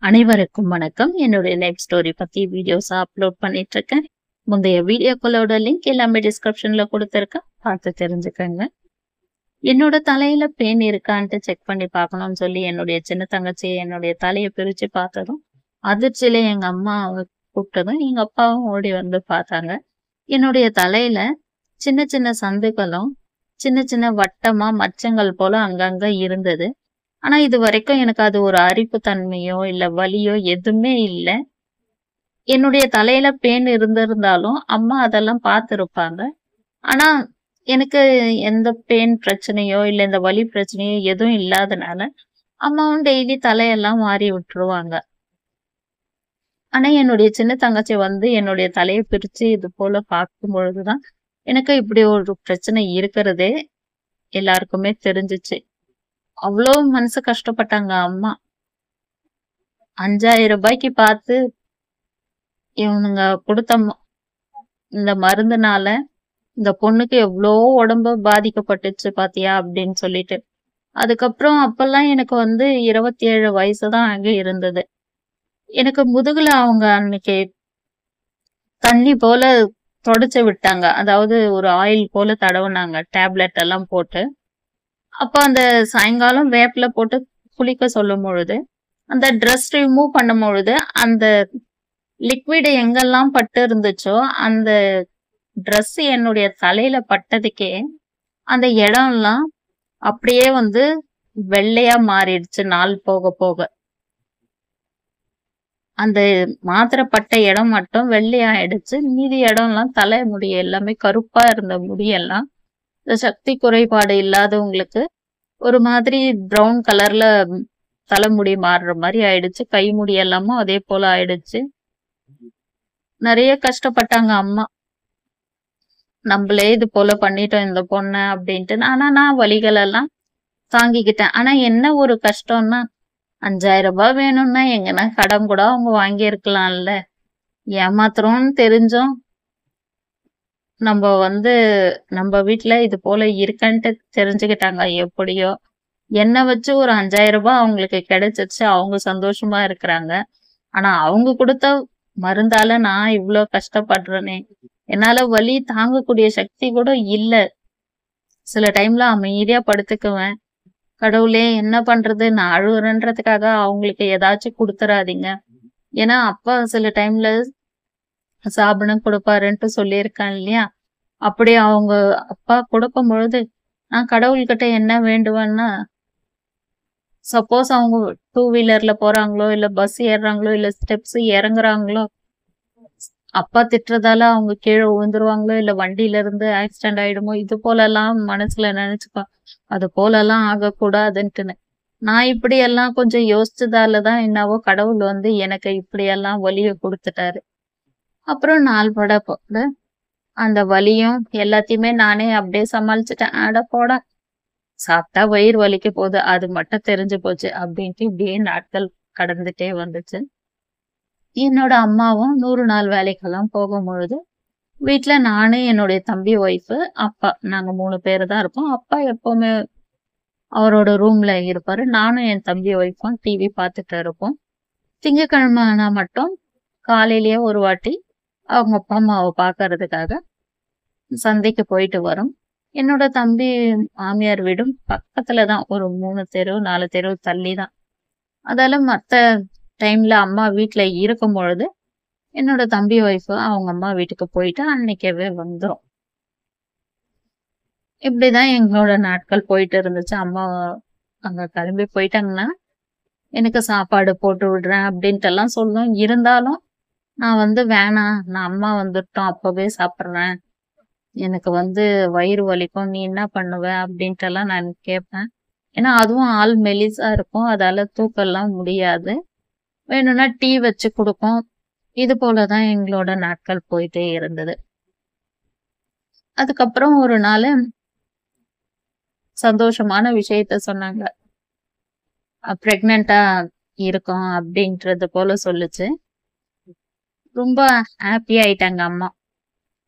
அனைவருக்கும் வணக்கம். என்னுடைய லைஃப் ஸ்டோரி பத்தி வீடியோஸ் அப்லோட் பண்ணிட்டு இருக்கேன். முந்தைய வீடியோக்களோட லிங்க் எல்லாமே டிஸ்கிரிப்ஷன்ல கொடுத்துருக்கேன். பார்த்து தெரிஞ்சுக்கங்க. என்னோட தலையில பேன் இருக்கான்ட்டு செக் பண்ணி பார்க்கணும்னு சொல்லி என்னுடைய சின்ன தங்கச்சி என்னுடைய தலையை பிரிச்சு பார்த்ததும் அதிர்ச்சியில எங்க அம்மா கூப்பிட்டதும் எங்க அப்பாவும் ஓடி வந்து பார்த்தாங்க. என்னுடைய தலையில சின்ன சின்ன சந்துகளும் சின்ன சின்ன வட்டமா மச்சங்கள் போல அங்கங்க இருந்தது. ஆனா இது வரைக்கும் எனக்கு அது ஒரு அரிப்பு தன்மையோ இல்ல வலியோ எதுவுமே இல்ல. என்னுடைய தலையில பேன் இருந்திருந்தாலும் அம்மா அதெல்லாம் பார்த்திருப்பாங்க. ஆனா எனக்கு எந்த பேன் பிரச்சனையோ இல்ல இந்த வலி பிரச்சனையோ எதுவும் இல்லாதனால அம்மாவும் டெய்லி தலையெல்லாம் வாரி விட்டுருவாங்க. ஆனா என்னுடைய சின்ன தங்கச்சி வந்து என்னுடைய தலையை பிரிச்சு இது போல பார்க்கும் பொழுதுதான் எனக்கு இப்படி ஒரு பிரச்சனை இருக்கிறதே எல்லாருக்குமே தெரிஞ்சுச்சு. அவ்வளோ மனசு கஷ்டப்பட்டாங்க அம்மா. 5000 ரூபாய்க்கு பார்த்து இவனுங்க கொடுத்த இந்த மருந்துனால இந்த பொண்ணுக்கு எவ்வளோ உடம்பு பாதிக்கப்பட்டுச்சு பாத்தியா அப்படின்னு சொல்லிட்டு. அதுக்கப்புறம் அப்பெல்லாம் எனக்கு வந்து 27 வயசுதான் ஆக இருந்தது. எனக்கு முதுகுல அவங்க அன்னைக்கு தண்ணி போல தொடச்சு விட்டாங்க. அதாவது ஒரு ஆயில் போல தடவுனாங்க டேப்லெட் எல்லாம் போட்டு. அப்ப அந்த சாயங்காலம் வேப்பில போட்டு குளிக்க சொல்லும் பொழுது அந்த ட்ரெஸ் ரிமூவ் பண்ணும் பொழுது அந்த லிக்விட் எங்கெல்லாம் பட்டு இருந்துச்சோ அந்த ட்ரெஸ் என்னுடைய தலையில பட்டதுக்கே அந்த இடம்லாம் அப்படியே வந்து வெள்ளையா மாறிடுச்சு நாள் போக போக. அந்த மாத்திரை பட்ட இடம் மட்டும் வெள்ளையாயிடுச்சு. மீதி இடம்லாம் தலை முடி எல்லாமே கருப்பா இருந்த முடியெல்லாம் இந்த சக்தி குறைபாடு இல்லாதவங்களுக்கு ஒரு மாதிரி ப்ரௌன் கலர்ல தலைமுடி மாறுற மாதிரி ஆயிடுச்சு. கை முடி எல்லாமும் அதே போல ஆயிடுச்சு. நிறைய கஷ்டப்பட்டாங்க அம்மா. நம்மளே இது போல பண்ணிட்டோம் இந்த பொண்ண அப்படின்ட்டு. ஆனா நான் வலிகள் எல்லாம் தாங்கிக்கிட்டேன். ஆனா என்ன ஒரு கஷ்டம்னா 5000 ரூபாய் வேணும்னா எங்கன்னா கடன் கூட அவங்க வாங்கி இருக்கலாம்ல. ஏமாத்துறோம்னு தெரிஞ்சும் நம்ம வந்து நம்ம வீட்டுல இது போல இருக்கன்ட்டு தெரிஞ்சுக்கிட்டாங்க எப்படியோ. என்ன வச்சு ஒரு 5000 ரூபாய் அவங்களுக்கு கிடைச்சிருச்சு. அவங்க சந்தோஷமா இருக்கிறாங்க. ஆனா அவங்க கொடுத்த மருந்தால நான் இவ்ளோ கஷ்டப்படுறேனே. என்னால வலி தாங்கக்கூடிய சக்தி கூட இல்ல. சில டைம்ல அமைதியா படுத்துக்குவேன். கடவுளே என்ன பண்றது, நான் அழுகுறேன்றதுக்காக அவங்களுக்கு ஏதாச்சும் கொடுத்துறாதீங்க. ஏன்னா அப்பா சில டைம்ல சாபனம் கொடுப்பாருன்ட்டு சொல்லியிருக்கேன் இல்லையா. அப்படி அவங்க அப்பா கொடுக்கும் பொழுது நான் கடவுள்கிட்ட என்ன வேண்டுவேன்னா, சப்போஸ் அவங்க 2 வீலர்ல போறாங்களோ இல்ல பஸ் ஏறுறாங்களோ இல்ல ஸ்டெப்ஸ் இறங்குறாங்களோ, அப்பா திட்டுறதால அவங்க கீழே விழுந்துருவாங்களோ இல்ல வண்டியில இருந்து ஆக்சிடென்ட் ஆயிடுமோ, இது போல எல்லாம் மனசுல நினைச்சுப்பா. அது போல எல்லாம் ஆகக்கூடாதுன்ட்டுன்னு நான் இப்படி எல்லாம் கொஞ்சம் யோசிச்சதாலதான் என்னவோ கடவுள் வந்து எனக்கு இப்படி எல்லாம் வலிய கொடுத்துட்டாரு. அப்புறம் நாள் பட போட அந்த வலியும் எல்லாத்தையுமே நானே அப்படியே சமாளிச்சுட்டேன். அட போடா, சாப்பிட்டா வயிறு வலிக்க போகுது அது மட்டும் தெரிஞ்சு போச்சு அப்படின்ட்டு இப்படியே நாட்கள் கடந்துட்டே வந்துச்சு. என்னோட அம்மாவும் 100 நாள் வேலைக்கெல்லாம் போகும் பொழுது வீட்டுல நானு என்னுடைய தம்பி ஒய்ஃபு அப்பா நாங்க 3 பேரு தான் இருப்போம். அப்பா எப்பவுமே அவரோட ரூம்ல இருப்பாரு. நானும் என் தம்பி ஒய்ஃபும் டிவி பார்த்துட்டு இருப்போம். திங்கட்கிழமை ஆனா மட்டும் காலையிலேயே ஒரு வாட்டி அவங்க அப்பா அம்மாவை பாக்குறதுக்காக சந்தைக்கு போயிட்டு வரும். என்னோட தம்பி மாமியார் வீடும் பக்கத்துலதான், ஒரு 3 தெரு 4 தெரு தள்ளி தான். அதால மத்த டைம்ல அம்மா வீட்டுல இருக்கும் பொழுது என்னோட தம்பி ஒய்ஃபு அவங்க அம்மா வீட்டுக்கு போயிட்டு அன்னைக்கவே வந்துரும். இப்படிதான் எங்களோட நாட்கள் போயிட்டு இருந்துச்சு. அம்மா அங்க கிளம்பி போயிட்டாங்கன்னா எனக்கு சாப்பாடு போட்டு விடுறேன் அப்படின்ட்டு எல்லாம் சொல்லும். இருந்தாலும் நான் வந்து வேணாம், நான் அம்மா வந்துட்டோம் அப்பவே சாப்பிட்றேன், எனக்கு வந்து வயிறு வலிக்கும், நீ என்ன பண்ணுவ அப்படின்ட்டு எல்லாம் நான் கேட்பேன். ஏன்னா அதுவும் ஆள் மெலிசா இருக்கும். அதால தூக்கெல்லாம் முடியாது. வேணும்னா டீ வச்சு கொடுக்கும். இது போலதான் எங்களோட நாட்கள் போயிட்டே இருந்தது. அதுக்கப்புறம் ஒரு நாள் சந்தோஷமான விஷயத்த சொன்னாங்க. பிரெக்னெண்டா இருக்கும் அப்படின்றது போல சொல்லுச்சு. ரொம்ப ஹாப்பி ஆயிட்டாங்க அம்மா.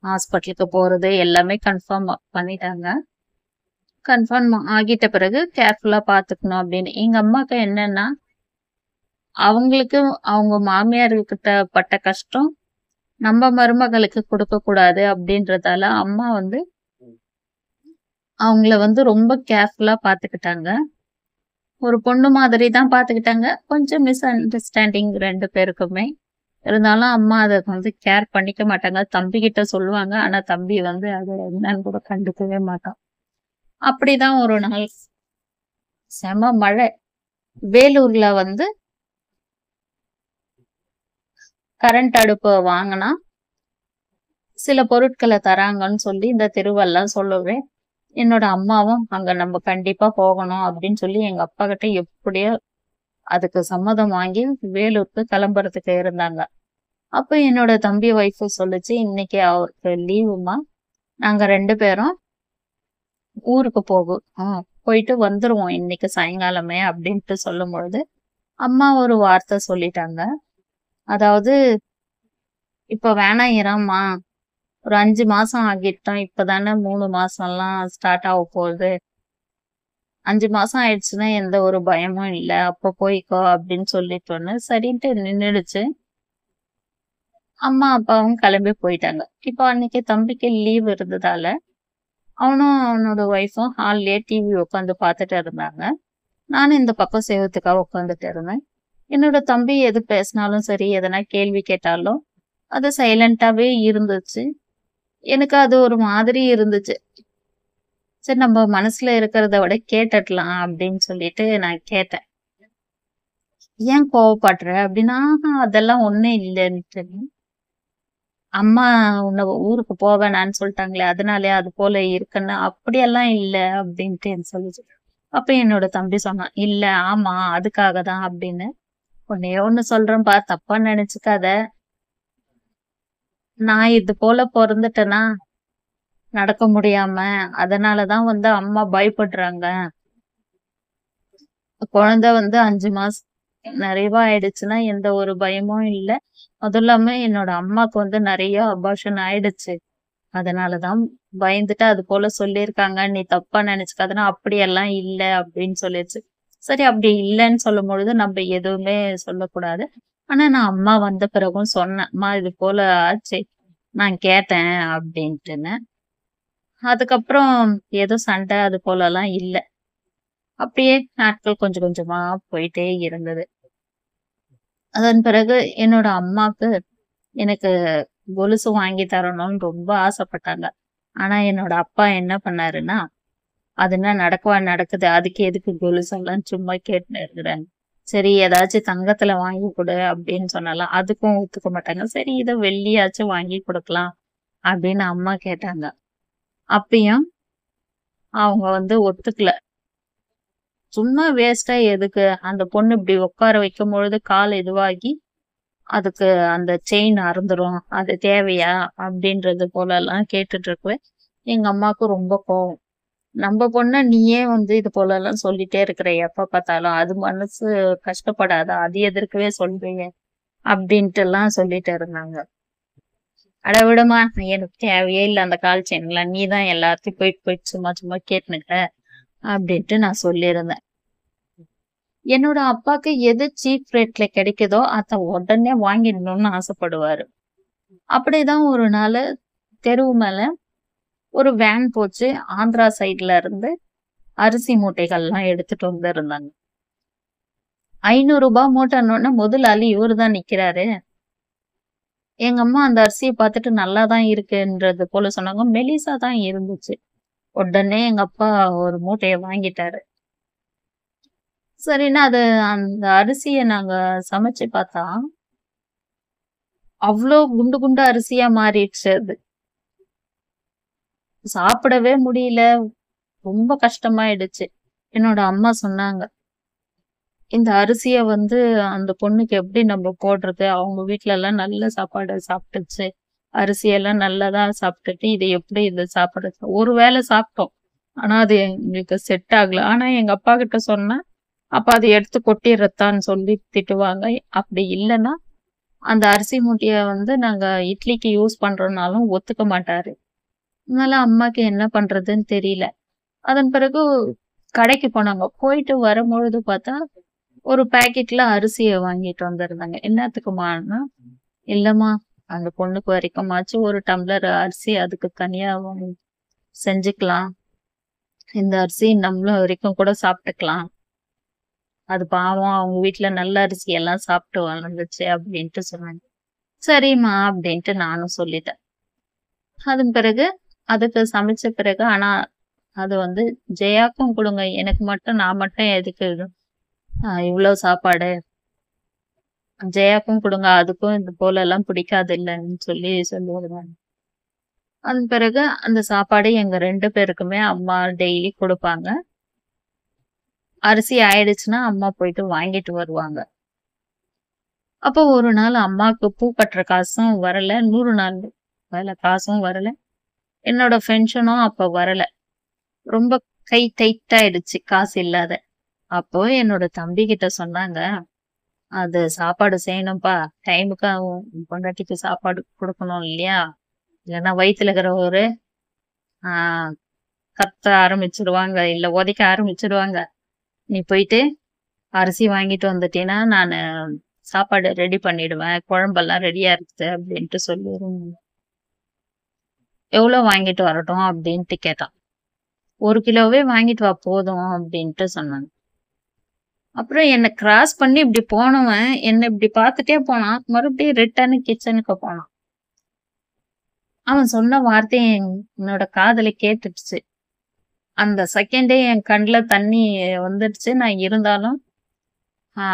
ஹாஸ்பிட்டலுக்கு போறது எல்லாமே கன்ஃபார்ம் பண்ணிட்டாங்க. கன்ஃபார்ம் ஆகிட்ட பிறகு கேர்ஃபுல்லா பாத்துக்கணும் அப்படின்னு. எங்க அம்மாக்கு என்னன்னா, அவங்களுக்கு அவங்க மாமியார் கிட்ட பட்ட கஷ்டம் நம்ம மருமகளுக்கு கொடுக்க கூடாது அப்படின்றதால அம்மா வந்து அவங்கள வந்து ரொம்ப கேர்ஃபுல்லா பாத்துக்கிட்டாங்க. ஒரு பொண்ணு மாதிரி தான் பாத்துக்கிட்டாங்க. கொஞ்சம் மிஸ் அண்டர்ஸ்டாண்டிங் 2 பேருக்குமே. இருந்தாலும் அம்மா அத வந்து கேர் பண்ணிக்க மாட்டாங்க. தம்பி கிட்ட சொல்லுவாங்க. ஆனா தம்பி வந்து அது என்னன்னு கூட கண்டுக்கவே மாட்டான். அப்படிதான் ஒரு நாள் செம மழை. வேலூர்ல வந்து கரண்ட் அடுப்பு வாங்குனா, சில பொருட்கள தராங்கன்னு சொல்லி இந்த தெருவெல்லாம் சொல்லவே, என்னோட அம்மாவும் அங்க நம்ம கண்டிப்பா போகணும் அப்படின்னு சொல்லி எங்க அப்பா கிட்ட எப்படியோ அதுக்கு சம்மதம் வாங்கி வேலூருக்கு கிளம்புறதுக்கு இருந்தாங்க. அப்ப என்னோட தம்பி ஒய்ஃப் சொல்லுச்சு, இன்னைக்கு அவருக்கு லீவுமா, நாங்க 2 பேரும் ஊருக்கு போயிட்டு வந்துருவோம் இன்னைக்கு சாயங்காலமே அப்படின்ட்டு சொல்லும்பொழுது, அம்மா ஒரு வார்த்தை சொல்லிட்டாங்க. அதாவது, இப்ப வேணாம் இறாம்மா, ஒரு 5 மாசம் ஆகிட்டோம். இப்பதானே 3 மாசம்லாம் ஸ்டார்ட் ஆக போகுது. 5 மாசம் ஆயிடுச்சுன்னா எந்த ஒரு பயமும் இல்ல. அப்ப போய்க்கோ அப்படின்னு சொல்லிட்டோன்னு சரின்ட்டு நின்னுடுச்சு. அம்மா அப்பாவும் கிளம்பி போயிட்டாங்க. இப்போ அன்னைக்கு தம்பிக்கு லீவ் இருந்ததால அவனும் அவனோட ஒய்ஃபும் ஹால்லயே டிவி உட்காந்து பார்த்துட்டு இருந்தாங்க. நானும் இந்த பக்கம் செவுத்துக்காக உட்காந்துட்டு இருந்தேன். என்னோட தம்பி எது பேசினாலும் சரி, எதனா கேள்வி கேட்டாலும் அது சைலண்டாவே இருந்துச்சு. எனக்கு அது ஒரு மாதிரி இருந்துச்சு. சரி, நம்ம மனசுல இருக்கிறத விட கேட்டுடலாம் அப்படின்னு சொல்லிட்டு நான் கேட்டேன். ஏன் கோவப்படுற அப்படின்னா, அதெல்லாம் ஒண்ணும் இல்லைன்ட்டு. அம்மா உன்னை ஊருக்கு போக வேணான்னு சொல்லிட்டாங்களே, அதனாலே அது போல இருக்குன்னு. அப்படியெல்லாம் இல்ல அப்படின்ட்டு சொல்லுச்சு. அப்ப என்னோட தம்பி சொன்னான், இல்ல ஆமா அதுக்காக தான் அப்படின்னு. ஒன்னே ஒண்ணு சொல்றேன்பா, தப்பா நினைச்சுக்காத. நான் இது போல பொறந்துட்டேனா நடக்க முடியாம, அதனாலதான் வந்து அம்மா பயப்படுறாங்க. குழந்தை வந்து 5 மாசம் நிறைவா ஆயிடுச்சுன்னா எந்த ஒரு பயமும் இல்ல. அதுவும் இல்லாம என்னோட அம்மாக்கு வந்து நிறைய அபார்ஷன் ஆயிடுச்சு. அதனாலதான் பயந்துட்டு அது போல சொல்லியிருக்காங்க. நீ தப்பா நினைச்சுக்காதன்னா, அப்படியெல்லாம் இல்ல அப்படின்னு சொல்லிருச்சு. சரி, அப்படி இல்லைன்னு சொல்லும் பொழுது நம்ம எதுவுமே சொல்லக்கூடாது. ஆனா நான் அம்மா வந்த பிறகும் சொன்னேன், அம்மா இது போல ஆச்சு, நான் கேட்டேன் அப்படின்ட்டுன்னு. அதுக்கப்புறம் ஏதோ சண்டை அது போலலாம் இல்ல. அப்படியே நாட்கள் கொஞ்சம் கொஞ்சமா போயிட்டே இருந்தது. அதன் பிறகு என்னோட அம்மாக்கு எனக்கு கொலுசு வாங்கி தரணும்னு ரொம்ப ஆசைப்பட்டாங்க. ஆனா என்னோட அப்பா என்ன பண்ணாருன்னா, அது என்ன நடக்கவா நடக்குது, அதுக்கு எதுக்கு கொலுசெல்லாம் சும்மா கேட்டுன்னு இருக்கிறேன். சரி, ஏதாச்சும் தங்கத்துல வாங்கி கொடு அப்படின்னு சொன்னாலாம் அதுக்கும் ஒத்துக்க மாட்டாங்க. சரி, இதை வெள்ளியாச்சும் வாங்கி கொடுக்கலாம் அப்படின்னு அம்மா கேட்டாங்க. அப்பயும் அவங்க வந்து ஒத்துக்கல. சும்மா வேஸ்டா எதுக்கு, அந்த பொண்ணு இப்படி உட்கார வைக்கும் பொழுது கால் இதுவாகி அதுக்கு அந்த செயின் அறுந்துரும், அது தேவையா அப்படின்றது போல எல்லாம் கேட்டுட்டு இருக்குவேன். எங்க அம்மாவுக்கு ரொம்ப கோவம். நம்ம பொண்ண நீயே வந்து இது போல எல்லாம் சொல்லிட்டே இருக்கிற எப்ப பார்த்தாலும், அது மனசு கஷ்டப்படாதா, அது எதிர்க்கவே சொல்றீங்க அப்படின்ட்டு எல்லாம் சொல்லிட்டு இருந்தாங்க. அட விடுமா, எனக்கு தேவையே இல்லை அந்த கால் செயின்லாம், நீ தான் எல்லாத்தையும் போயிட்டு போயிட்டு சும்மா சும்மா கேட்டுனுக்க அப்படின்ட்டு நான் சொல்லியிருந்தேன். என்னோட அப்பாக்கு எது சீப் ரேட்ல கிடைக்குதோ அத உடனே வாங்கிடணும்னு ஆசைப்படுவாரு. அப்படிதான் ஒரு நாள் தெருவு மேல ஒரு வேன் போச்சு. ஆந்திரா சைட்ல இருந்து அரிசி மூட்டைகள்லாம் எடுத்துட்டு வந்திருந்தாங்க. 500 ரூபாய் மூட்டைன்னொன்னே முதலாளி இவருதான் நிக்கிறாரு. எங்க அம்மா அந்த அரிசியை பார்த்துட்டு நல்லாதான் இருக்குன்றது போல சொன்னாங்க. மெலிசா தான் இருந்துச்சு. உடனே எங்க அப்பா ஒரு மூட்டையை வாங்கிட்டாரு. சரின்னு அந்த அரிசியை நாங்க சமைச்சு பார்த்தா அவ்ளோ குண்டு குண்டு அரிசியா மாறிடுச்சு அது. சாப்பிடவே முடியல. ரொம்ப கஷ்டமாயிடுச்சு. என்னோட அம்மா சொன்னாங்க, இந்த அரிசிய வந்து அந்த பொண்ணுக்கு எப்படி நம்ம போடுறது? அவங்க வீட்ல எல்லாம் நல்ல சாப்பாடு சாப்பிட்டுச்சு. அரிசியெல்லாம் நல்லதா சாப்பிட்டுட்டு, இத எப்படி இத சாப்பிடுறது? ஒரு வேளை சாப்பிட்டோம். ஆனா அது எங்களுக்கு செட் ஆகல. ஆனா எங்க அப்பா கிட்ட சொன்னா, அப்ப அத எடுத்து கொட்டிறத்தான்னு சொல்லி திட்டுவாங்க. அப்படி இல்லன்னா, அந்த அரிசி மூட்டைய வந்து நாங்க இட்லிக்கு யூஸ் பண்றோம்னாலும் ஒத்துக்க மாட்டாரு. அதனால அம்மாக்கு என்ன பண்றதுன்னு தெரியல. அதன் பிறகு கடைக்கு போனாங்க. போயிட்டு வரும்பொழுது பார்த்தா, ஒரு பாக்கெட்ல அரிசிய வாங்கிட்டு வந்திருந்தாங்க. என்னத்துக்குமான்னா, இல்லம்மா அந்த பொண்ணுக்கு வரைக்குமாச்சும் ஒரு டம்ளர் அரிசி அதுக்கு தனியா செஞ்சுக்கலாம். இந்த அரிசி நம்மளும் வரைக்கும் கூட சாப்பிட்டுக்கலாம். அது பாவம் அவங்க வீட்ல நல்ல அரிசி எல்லாம் சாப்பிட்டு வளர்ந்துச்சு அப்படின்ட்டு சொன்னாங்க. சரிம்மா அப்படின்ட்டு நானும் சொல்லிட்டேன். அதன் பிறகு அதுக்கு சமைச்ச பிறகு ஆனா அது ஜெயாக்கும் குடுங்க. எனக்கு மட்டும் நான் மட்டும் எதுக்கு இவ்ளோ சாப்பாடு? ஜெயாக்கும் குடுங்க. அதுக்கும் இது போலலாம் பிடிக்காது இல்லன்னு சொல்லுவாங்க. அதன் பிறகு அந்த சாப்பாடு எங்க 2 பேருக்குமே அம்மா டெய்லி குடுப்பாங்க. அரிசி ஆயிடுச்சுன்னா அம்மா போயிட்டு வாங்கிட்டு வருவாங்க. அப்போ ஒரு நாள் அம்மாக்கு பூ கட்டுற காசும் வரல. 100 நாள் வேலை காசும் வரல. என்னோட பென்ஷனும் அப்ப வரல. ரொம்ப கை டைட் ஆயிடுச்சு காசு இல்லாத. அப்போ என்னோட தம்பி கிட்ட சொன்னாங்க, "அது சாப்பாடு செய்யணும்ப்பா. டைமுக்கு உன் பொண்டாட்டிக்கு சாப்பாடு குடுக்கணும் இல்லையா? இல்லன்னா வயித்துல இருக்கிறவரு ஆ கத்த ஆரம்பிச்சுருவாங்க. இல்ல உதைக்க ஆரம்பிச்சுருவாங்க. நீ போயிட்டு அரிசி வாங்கிட்டு வந்துட்டீன்னா, நானு சாப்பாடு ரெடி பண்ணிடுவேன். குழம்பெல்லாம் ரெடியா இருக்குது" அப்படின்ட்டு சொல்லிருந்தாங்க. "எவ்வளோ வாங்கிட்டு வரட்டும்?" அப்படின்ட்டு கேட்டான். "1 கிலோவே வாங்கிட்டு வா போதும்" அப்படின்ட்டு சொன்னாங்க. அப்புறம் என்ன கிராஸ் பண்ணி இப்படி போனவன், என்ன இப்படி பார்த்துட்டே போனான். மறுபடியும் ரிட்டர்ன் கிச்சனுக்கு போனான். அவன் சொன்ன வார்த்தை என்னோட காதுல கேட்டுடுச்சு. அந்த செகண்டே என் கண்ல தண்ணி வந்துடுச்சு. நான் இருந்தாலும் ஆ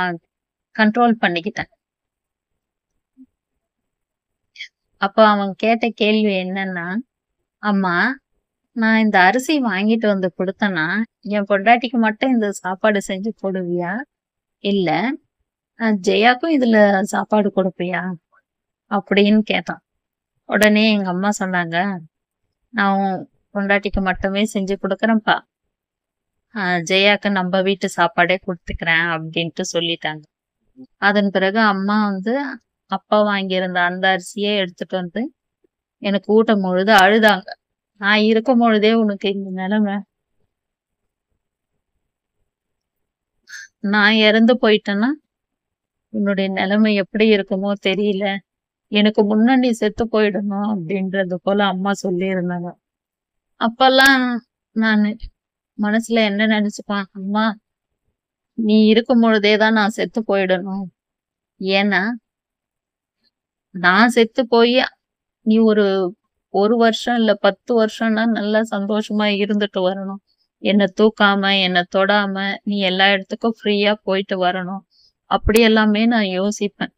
கண்ட்ரோல் பண்ணிக்கிட்டேன். அப்ப அவன் கேட்ட கேள்வி என்னன்னா, "அம்மா, நான் இந்த அரிசி வாங்கிட்டு வந்து குடுத்தேன்னா, என் பொண்டாட்டிக்கு மட்டும் இந்த சாப்பாடு செஞ்சு போடுவியா? இல்ல ஜெயாக்கும் இதுல சாப்பாடு குடுப்பியா?" அப்படின்னு கேட்டான். உடனே எங்க அம்மா சொன்னாங்க, "நான் உன் பொண்டாட்டிக்கு மட்டுமே செஞ்சு குடுக்குறேன்ப்பா. ஜெயாக்கு நம்ம வீட்டு சாப்பாடே குடுத்துக்கிறேன்" அப்படின்ட்டு சொல்லிட்டாங்க. அதன் பிறகு அம்மா அப்பா வாங்கியிருந்த அந்த அரிசியே எடுத்துட்டு வந்து எனக்கு ஊட்டும்பொழுது அழுதாங்க. "நான் இருக்கும் பொழுதே உனக்கு இந்த நிலைமை. நான் இறந்து போயிட்டேன்னா, உன்னுடைய நிலைமை எப்படி இருக்குமோ தெரியல. எனக்கு முன்ன நீ செத்து போயிடணும்" அப்படின்றது போல அம்மா சொல்லியிருந்தாங்க. அப்பல்லாம் நானு மனசுல என்ன நினைச்சுப்பேன், "அம்மா, நீ இருக்கும் பொழுதே தான் நான் செத்து போயிடணும். ஏன்னா, நான் செத்து போய் நீ ஒரு 1 வருஷம் இல்ல 10 வருஷம்னா நல்லா சந்தோஷமா இருந்துட்டு வரணும். என்ன தூக்காம, என்ன தொடாம, நீ எல்லா இடத்துக்கும் ஃப்ரீயா போயிட்டு வரணும்." அப்படி எல்லாமே நான் யோசிப்பேன்.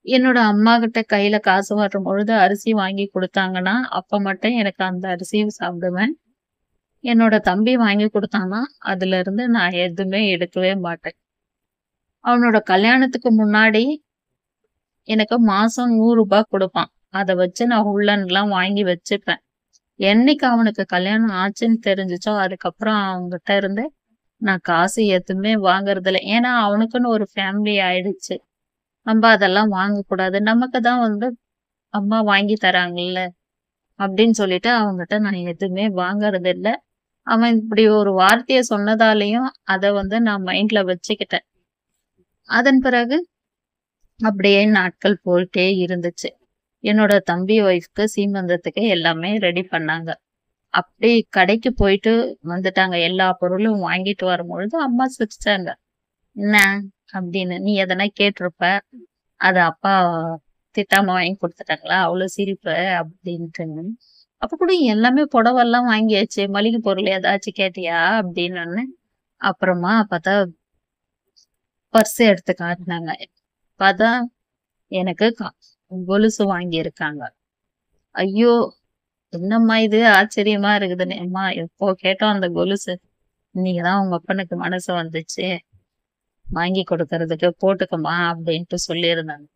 என்னோட அம்மாகிட்ட கையில காசு வரும்பொழுது அரிசி வாங்கி குடுத்தாங்கன்னா, அப்ப மட்டும் எனக்கு அந்த அரிசிய சாப்பிடுவேன். என்னோட தம்பி வாங்கி குடுத்தான்னா, அதுலருந்து நான் எதுவுமே எடுக்கவே மாட்டேன். அவனோட கல்யாணத்துக்கு முன்னாடி எனக்கு மாசம் ரூ. 100 குடுப்பான். அத வச்சு நான் உள்ளன்லாம் வாங்கி வச்சுப்பேன். என்னைக்கு அவனுக்கு கல்யாணம் ஆச்சுன்னு தெரிஞ்சுச்சோ, அதுக்கப்புறம் அவன்கிட்ட இருந்து நான் காசு எதுவுமே வாங்குறதில்ல. ஏன்னா, அவனுக்குன்னு ஒரு ஃபேமிலி ஆயிடுச்சு. நம்ப அதெல்லாம் வாங்கக்கூடாது. நமக்கு தான் அம்மா வாங்கி தராங்கல்ல, அப்படின்னு சொல்லிட்டு அவன்கிட்ட நான் எதுவுமே வாங்குறதில்ல. அவன் இப்படி ஒரு வார்த்தைய சொன்னதாலயும், அத நான் மைண்ட்ல வச்சுக்கிட்டேன். அதன் பிறகு அப்படியே நாட்கள் போயிட்டே இருந்துச்சு. என்னோட தம்பி ஒய்ஃப்க்கு சீமந்தத்துக்கு எல்லாமே ரெடி பண்ணாங்க. அப்படி கடைக்கு போயிட்டு வந்துட்டாங்க. எல்லா பொருளும் வாங்கிட்டு வரும்பொழுது அம்மா சிரிச்சாங்க. "என்ன?" அப்படின்னு. "நீ எதனா கேட்டிருப்ப. அது அப்பா திட்டாம வாங்கி குடுத்துட்டாங்களா? அவ்ளோ சிரிப்பு" அப்படின்ட்டுன்னு. "அப்ப கூட எல்லாமே புடவெல்லாம் வாங்கியாச்சு. மளிகை பொருள் ஏதாச்சும் கேட்டியா?" அப்படின்னோனே, அப்புறமா பார்த்தா பர்ஸ் எடுத்து காட்டுனாங்க. பார்த்தா எனக்கு கொலுசு வாங்கியிருக்காங்க. ஐயோ! என்னம்மா இது ஆச்சரியமா இருக்குதுன்னு. "அம்மா, எப்போ கேட்டோம் அந்த கொலுசு. இன்னைக்கு தான் உங்க அப்பனுக்கு மனசு வந்துச்சு. வாங்கி கொடுக்கறதுக்கு போட்டுக்கம்மா" அப்படின்ட்டு சொல்லியிருந்தாங்க.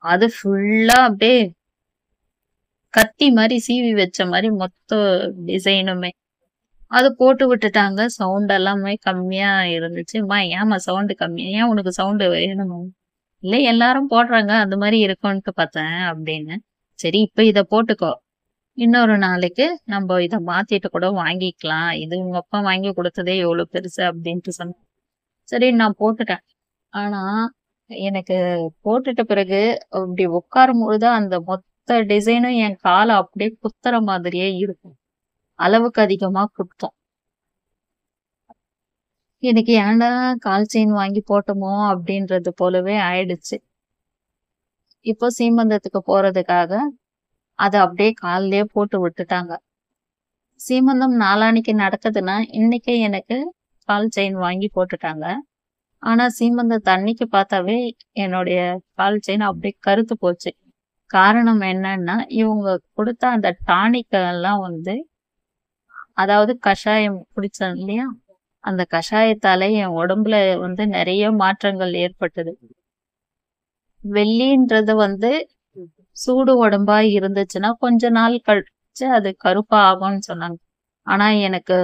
அது ஃபுல்லா அப்படியே கத்தி மாரி சீவி வச்ச மாரி மொத்த டிசைனுமே. அது போட்டு விட்டுட்டாங்க. சவுண்ட் எல்லாமே கம்மியா இருந்துச்சு. "அம்மா, ஏம்மா சவுண்ட் கம்மி? ஏன் உனக்கு சவுண்ட் வேணுமா?" "இல்ல எல்லாரும் போடுறாங்க. அந்த மாரி இருக்கும்ன்ட்டு பார்த்தேன்" அப்படின்னு. "சரி, இப்ப இத போட்டுக்கோ. இன்னொரு நாளைக்கு நம்ப இத மாத்திட்டு கூட வாங்கிக்கலாம். இது உங்க அப்பா வாங்கி குடுத்ததே எவ்வளோ பெருசு" அப்படின்ட்டு சொன்னேன். சரி நான் போட்டுட்டேன். ஆனா, எனக்கு போட்டுட்ட பிறகு அப்படி உட்காரும்பொழுது அந்த மொத்த டிசைனும் என் கால அப்படியே குத்துற மாதிரியே இருக்கும். அளவுக்கு அதிகமா குத்தும். எனக்கு ஏன்டா கால் செயின் வாங்கி போட்டோமோ அப்படின்றது போலவே ஆயிடுச்சு. இப்போ சீமந்தத்துக்கு போறதுக்காக அத அப்படியே கால்லயே போட்டு விட்டுட்டாங்க. சீமந்தம் நாளான்னைக்கு நடக்குதுன்னா, இன்னைக்கே எனக்கு கால் செயின் வாங்கி போட்டுட்டாங்க. ஆனா சீமந்தத்து அன்னைக்கு பார்த்தாவே என்னுடைய கால் செயின் அப்படியே கருத்து போச்சு. காரணம் என்னன்னா, இவங்க குடுத்த அந்த டானிக் எல்லாம் வந்து அதாவது கஷாயம் குடிச்சேன் இல்லையா? அந்த கஷாயத்தால என் உடம்புல வந்து நெறைய மாற்றங்கள் ஏற்பட்டது. வெள்ளின்றது வந்து சூடு உடம்பா இருந்துச்சுன்னா, கொஞ்ச நாள் கழிச்சு அது கருப்பா ஆகும்னு சொன்னாங்க. ஆனா எனக்கு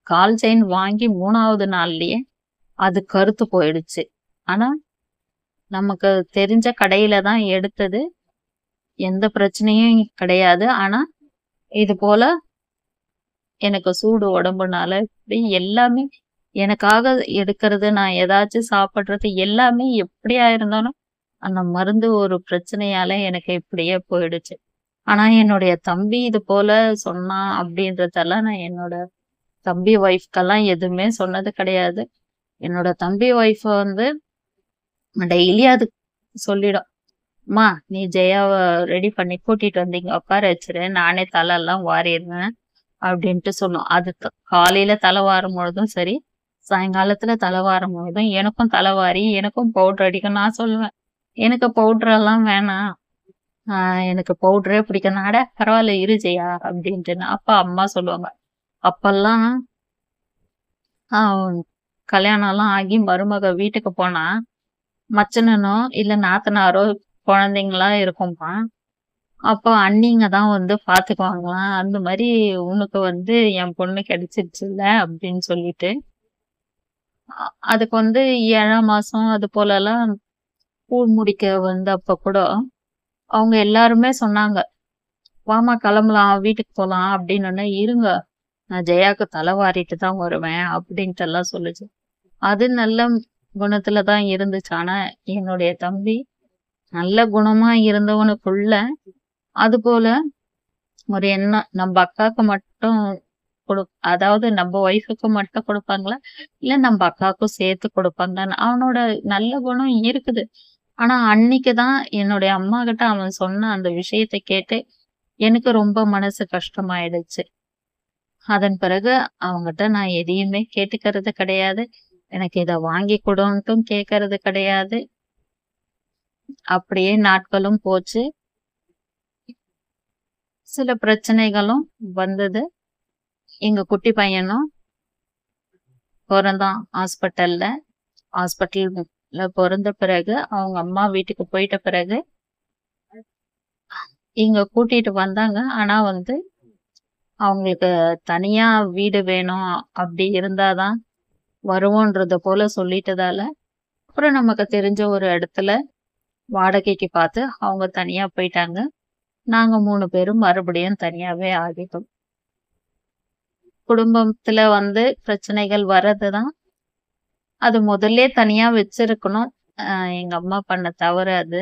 கால் செயின் வாங்கி 3வது நாள்லயே அது கருத்து போயிடுச்சு. ஆனா, நமக்கு தெரிஞ்ச கடையில தான் எடுத்தது. எந்த பிரச்சனையும் கிடையாது. ஆனா, இது போல எனக்கு சூடு உடம்புனால இப்படி எல்லாமே எனக்காக எடுக்கிறது, நான் ஏதாச்சும் சாப்பிடுறது எல்லாமே எப்படியா இருந்தாலும், அந்த மருந்து ஒரு பிரச்சனையால எனக்கு இப்படியே போயிடுச்சு. ஆனா, என்னுடைய தம்பி இது போல சொன்னான் அப்படின்றதெல்லாம் நான் என்னோட தம்பி ஒய்ஃப்க்கெல்லாம் எதுவுமே சொன்னது கிடையாது. என்னோட தம்பி ஒய்ஃப் வந்து டெய்லி அது சொல்லிடும். "அம்மா நீ ஜெயாவ ரெடி பண்ணி கூட்டிட்டு வந்து இங்க உட்கார வச்சுரு. நானே தலைலாம் வாரிடுறேன்." அப்படின்ட்டு சொல்லும். அது காலையில தலை வாரும் பொழுதும் சரி, சாயங்காலத்துல தலை வாரும் பொழுதும் எனக்கும் தலைவாரி, எனக்கும் பவுடர் அடிக்கும். நான் சொல்லுவேன், "எனக்கு பவுடர் எல்லாம் வேணாம். எனக்கு பவுடரே பிடிக்காது." "அட பரவாயில்ல இரு ஜெயா" அப்படின்ட்டுன்னு. அப்ப அம்மா சொல்லுவாங்க. அப்பல்லாம் ஆ கல்யாணம்லாம் ஆகி மருமக வீட்டுக்கு போனா, மச்சினனோ இல்ல நாத்தனாரோ குழந்தைங்கலாம் இருக்கும்பா. அப்போ அண்ணிங்க தான் வந்து பாத்துக்குவாங்களாம். அந்த மாரி உனக்கு வந்து என் பொண்ணு கிடைச்சிருச்சுல்ல அப்படின்னு சொல்லிட்டு, அதுக்கு வந்து 7ஆம் மாசம் அது போலலாம் பூ முடிக்க வந்தப்ப கூட, அவங்க எல்லாருமே சொன்னாங்க. "வாம்மா கிளம்பலாம், வீட்டுக்கு போலாம்" அப்படின்னோனே, "இருங்க, நான் ஜெயாக்கு தலை வாரிட்டு தான் வருவேன்" அப்படின்ட்டெல்லாம் சொல்லுச்சு. அது நல்ல குணத்துல தான் இருந்துச்சு. ஆனா, என்னுடைய தம்பி நல்ல குணமா இருந்தவனுக்குள்ள, அதுபோல ஒரு எண்ணம் நம்ப அக்காக்கு மட்டும் குடு அதாவது நம்ப ஒய்ஃப்க்கு மட்டும் குடுப்பாங்களா? இல்ல நம்ப அக்காவுக்கும் சேர்த்து குடுப்பாங்களான்னு. அவனோட நல்ல குணம் இருக்குது. ஆனா அன்னைக்கு தான் என்னுடைய அம்மாகிட்ட அவன் சொன்ன அந்த விஷயத்த கேட்டு, எனக்கு ரொம்ப மனசு கஷ்டமாயிடுச்சு. அதன் பிறகு அவன்கிட்ட நான் எதையுமே கேட்டுக்கிறது கிடையாது. எனக்கு இத வாங்கி குடுன்ட்டும் கேட்கறது கிடையாது. அப்படியே நாட்களும் போச்சு. சில பிரச்சனைகளும் வந்தது. எங்க குட்டி பையனும் பொறந்தான் ஹாஸ்பிட்டல்ல. ஹாஸ்பிட்டல்ல பொறந்த பிறகு, அவங்க அம்மா வீட்டுக்கு போயிட்ட பிறகு, இங்க கூட்டிட்டு வந்தாங்க. ஆனா வந்து, அவங்களுக்கு தனியா வீடு வேணும், அப்படி இருந்தா தான் வருவோன்றத போல சொல்லிட்டதால, அப்புறம் நமக்கு தெரிஞ்ச ஒரு இடத்துல வாடகைக்கு பார்த்து, அவங்க தனியா போயிட்டாங்க. நாங்க 3 பேரும் மறுபடியும் தனியாவே ஆகிட்டோம். குடும்பத்துல வந்து பிரச்சனைகள் வர்றது தான். அது முதல்லயே தனியா வச்சிருக்கணும். எங்க அம்மா பண்ண தவறு அது.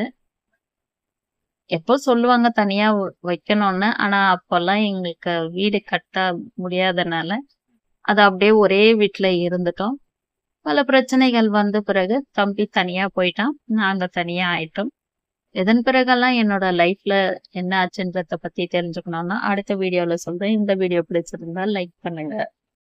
எப்போ சொல்லுவாங்க தனியா வைக்கணும்னு. ஆனா அப்பல்லாம் எங்களுக்கு வீடு கட்ட முடியாதனால, அது அப்படியே ஒரே வீட்ல இருந்துட்டோம். பல பிரச்சனைகள் வந்த பிறகு தம்பி தனியா போயிட்டான். நாங்க தனியா ஆயிட்டோம். இதன் பிறகெல்லாம் என்னோட லைஃப்ல என்ன ஆச்சுன்றத பத்தி தெரிஞ்சுக்கணும்னா, அடுத்த வீடியோல சொல்றேன். இந்த வீடியோ பிடிச்சிருந்தா லைக் பண்ணுங்க.